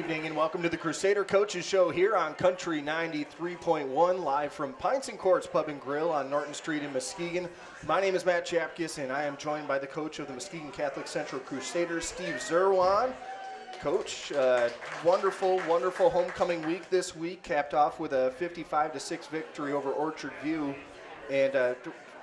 evening and welcome to the Crusader Coaches Show here on Country 93.1, live from Pints and Courts Pub and Grill on Norton Street in Muskegon. My name is Matt Tjapkes and I am joined by the coach of the Muskegon Catholic Central Crusaders, Steve Czerwon. Coach, wonderful homecoming week this week, capped off with a 55-6 victory over Orchard View. And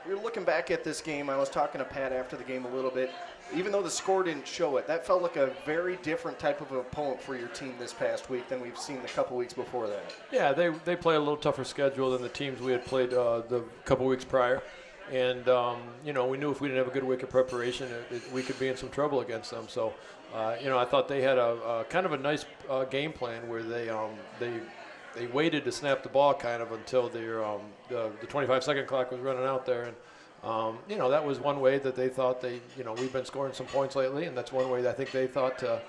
you're looking back at this game. I was talking to Pat after the game a little bit. Even though the score didn't show it, that felt like a very different type of opponent for your team this past week than we've seen the couple weeks before that. Yeah, they play a little tougher schedule than the teams we had played the couple weeks prior. And, we knew if we didn't have a good week of preparation, we could be in some trouble against them. So, I thought they had a kind of a nice game plan where they waited to snap the ball kind of until the 25-second clock was running out there. And, that was one way that they thought we've been scoring some points lately, and that's one way that I think they thought to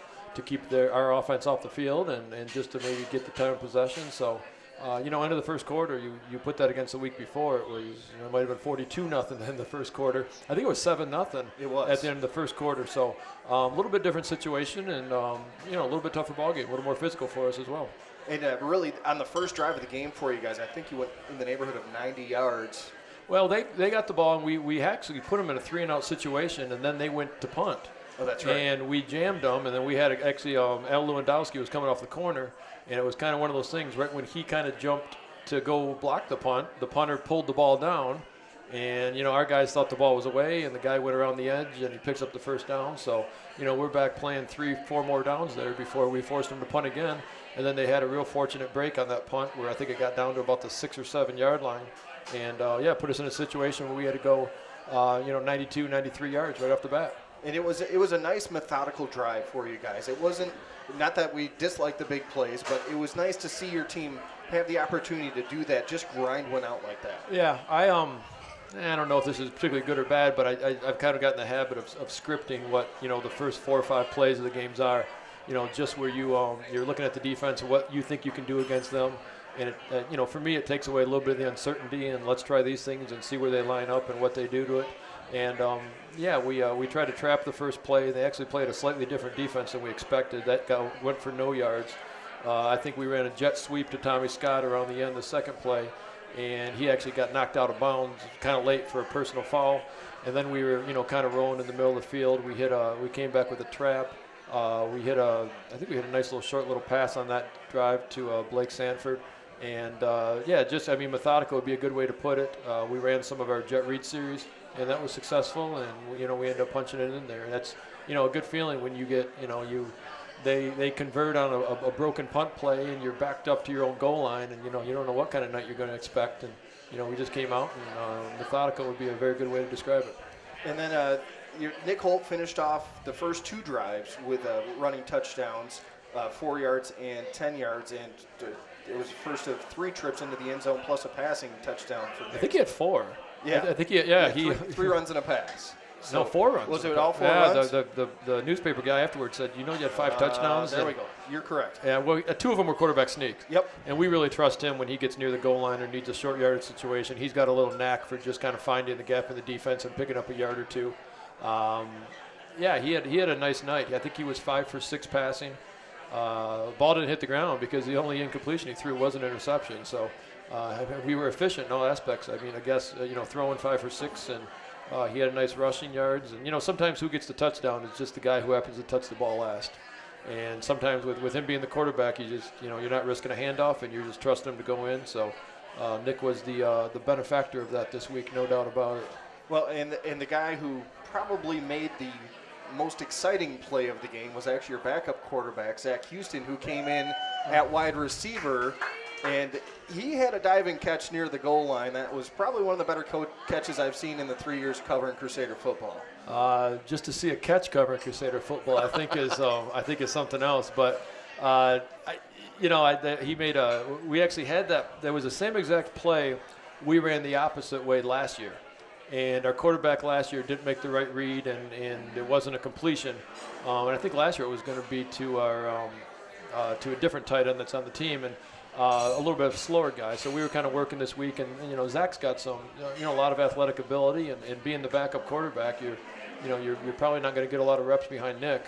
keep our offense off the field and just to maybe get the time of possession. So, end of the first quarter, you put that against the week before, it was, it might have been 42-0 in the first quarter. I think it was 7-0 It was at the end of the first quarter. So, a little bit different situation and, a little bit tougher ball game, a little more physical for us as well. And really, on the first drive of the game for you guys, I think you went in the neighborhood of 90 yards. Well, they got the ball, and we actually put them in a 3-and-out situation, and then they went to punt. Oh, that's right. And we jammed them, and then we had actually Al Lewandowski was coming off the corner, and it was kind of one of those things. Right when he kind of jumped to go block the punt, the punter pulled the ball down, and our guys thought the ball was away, and the guy went around the edge, and he picks up the first down. So we're back playing 3-4 more downs there before we forced them to punt again, and then they had a real fortunate break on that punt where I think it got down to about the 6 or 7 yard line. And, put us in a situation where we had to go, 92, 93 yards right off the bat. And it was a nice methodical drive for you guys. It wasn't, not that we disliked the big plays, but it was nice to see your team have the opportunity to do that, just grind one out like that. Yeah, I don't know if this is particularly good or bad, but I've kind of gotten the habit of scripting what, the first 4 or 5 plays of the games are, just where you're looking at the defense and what you think you can do against them. And, for me, it takes away a little bit of the uncertainty, and let's try these things and see where they line up and what they do to it. And, we tried to trap the first play. They actually played a slightly different defense than we expected. That guy went for no yards. I think we ran a jet sweep to Tommy Scott around the end of the second play, and he actually got knocked out of bounds kind of late for a personal foul. And then we were, kind of rolling in the middle of the field. We came back with a trap. I think we hit a nice short little pass on that drive to Blake Sanford. And, methodical would be a good way to put it. We ran some of our jet read series, and that was successful, and, we ended up punching it in there. And that's, a good feeling when you get, they convert on a broken punt play, and you're backed up to your own goal line, and, you don't know what kind of night you're going to expect. And, we just came out, and methodical would be a very good way to describe it. And then Nick Holt finished off the first 2 drives with running touchdowns, 4 yards and 10 yards, and it was the first of 3 trips into the end zone plus a passing touchdown for Nick. I think he had 4. Yeah. I think he 3 runs and a pass. So, no, 4 runs. Was it all 4 runs? Yeah, the newspaper guy afterwards said, you had 5 touchdowns. There we go. You're correct. Yeah, well, 2 of them were quarterback sneaks. Yep. And we really trust him when he gets near the goal line or needs a short yardage situation. He's got a little knack for just kind of finding the gap in the defense and picking up a yard or 2. He had a nice night. I think he was 5 for 6 passing. Ball didn't hit the ground because the only incompletion he threw was an interception. So we were efficient in all aspects. I mean, I guess, throwing 5 for 6, and he had a nice rushing yards. And, sometimes who gets the touchdown is just the guy who happens to touch the ball last. And sometimes with him being the quarterback, you just, you're not risking a handoff, and you're just trusting him to go in. So Nick was the benefactor of that this week, no doubt about it. Well, and the guy who probably made the most exciting play of the game was actually your backup quarterback, Zach Houston, who came in at wide receiver, and he had a diving catch near the goal line. That was probably one of the better catches I've seen in the 3 years covering Crusader football. Just to see a catch covering Crusader football, I think is something else. But he made we actually had that. There was the same exact play. We ran the opposite way last year. And our quarterback last year didn't make the right read, and it wasn't a completion. And I think last year it was going to be to to a different tight end that's on the team, and a little bit of a slower guy. So we were kind of working this week, and Zach's got some a lot of athletic ability, and being the backup quarterback, you're probably not going to get a lot of reps behind Nick.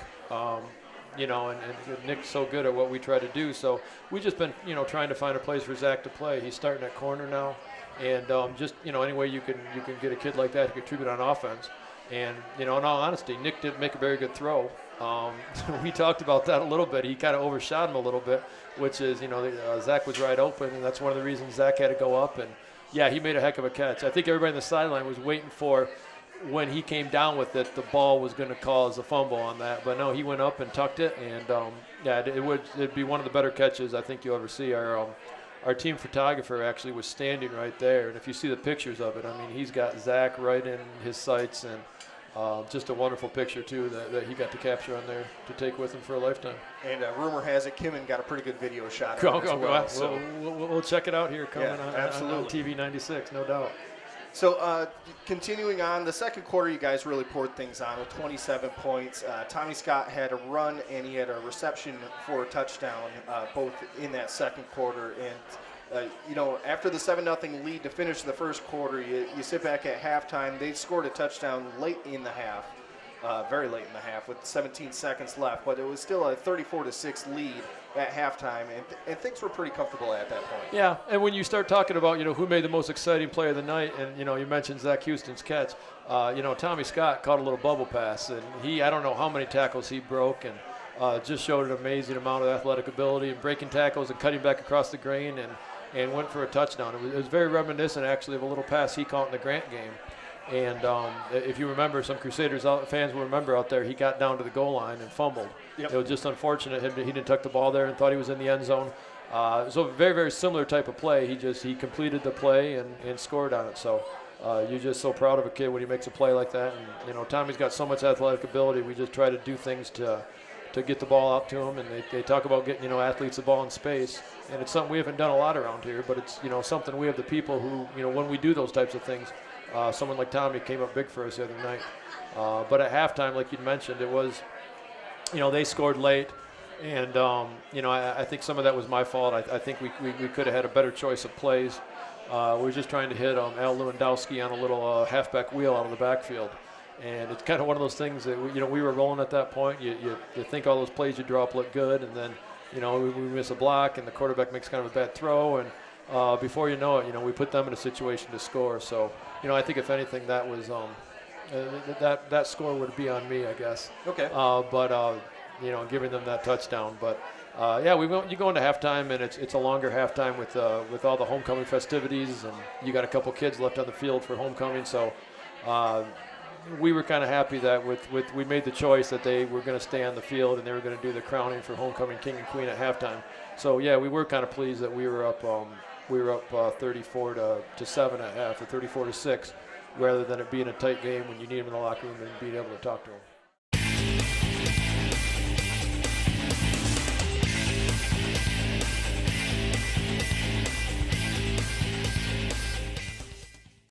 and Nick's so good at what we try to do. So we just been, trying to find a place for Zach to play. He's starting at corner now, and just, any way you can get a kid like that to contribute on offense. And, in all honesty, Nick didn't make a very good throw. We talked about that a little bit. He kind of overshot him a little bit, which is, Zach was right open, and that's one of the reasons Zach had to go up. And, yeah, he made a heck of a catch. I think everybody on the sideline was waiting for when he came down with it, the ball was going to cause a fumble on that. But, no, he went up and tucked it. And, it'd be one of the better catches I think you'll ever see. Our team photographer actually was standing right there. And if you see the pictures of it, I mean, he's got Zach right in his sights. And just a wonderful picture, too, that he got to capture on there to take with him for a lifetime. And rumor has it Kimmin got a pretty good video shot of it as well. So we'll check it out here coming on TV 96, no doubt. So continuing on, the second quarter, you guys really poured things on with 27 points. Tommy Scott had a run and he had a reception for a touchdown, both in that second quarter. And after the 7-0 lead to finish the first quarter, you sit back at halftime. They scored a touchdown late in the half, very late in the half, with 17 seconds left. But it was still a 34-6 lead at halftime, and things were pretty comfortable at that point. Yeah, and when you start talking about, who made the most exciting play of the night, and, you mentioned Zach Houston's catch, Tommy Scott caught a little bubble pass, and I don't know how many tackles he broke, and just showed an amazing amount of athletic ability and breaking tackles and cutting back across the grain and went for a touchdown. It was very reminiscent, actually, of a little pass he caught in the Grant game. And if you remember, some Crusaders fans will remember out there, he got down to the goal line and fumbled. Yep. It was just unfortunate he didn't tuck the ball there and thought he was in the end zone. So a very, very similar type of play. He completed the play and scored on it. So you're just so proud of a kid when he makes a play like that. And, Tommy's got so much athletic ability. We just try to do things to get the ball out to him. And they talk about getting, athletes the ball in space. And it's something we haven't done a lot around here, but it's, something we have the people who, when we do those types of things, someone like Tommy came up big for us the other night. But at halftime, like you mentioned, it was, they scored late. And, I think some of that was my fault. I think we could have had a better choice of plays. We were just trying to hit Al Lewandowski on a little halfback wheel out of the backfield. And it's kind of one of those things that, we were rolling at that point. You think all those plays you draw up look good, and then, we miss a block, and the quarterback makes kind of a bad throw. And before you know it, we put them in a situation to score. So, I think if anything, that was that score would be on me, I guess. Okay. Giving them that touchdown. But you go into halftime, and it's a longer halftime with all the homecoming festivities, and you got a couple kids left on the field for homecoming. So we were kind of happy that we made the choice that they were going to stay on the field and they were going to do the crowning for homecoming king and queen at halftime. So yeah, we were kind of pleased that we were up 34-7 at half, or 34-6, rather than it being a tight game when you need them in the locker room and being able to talk to them.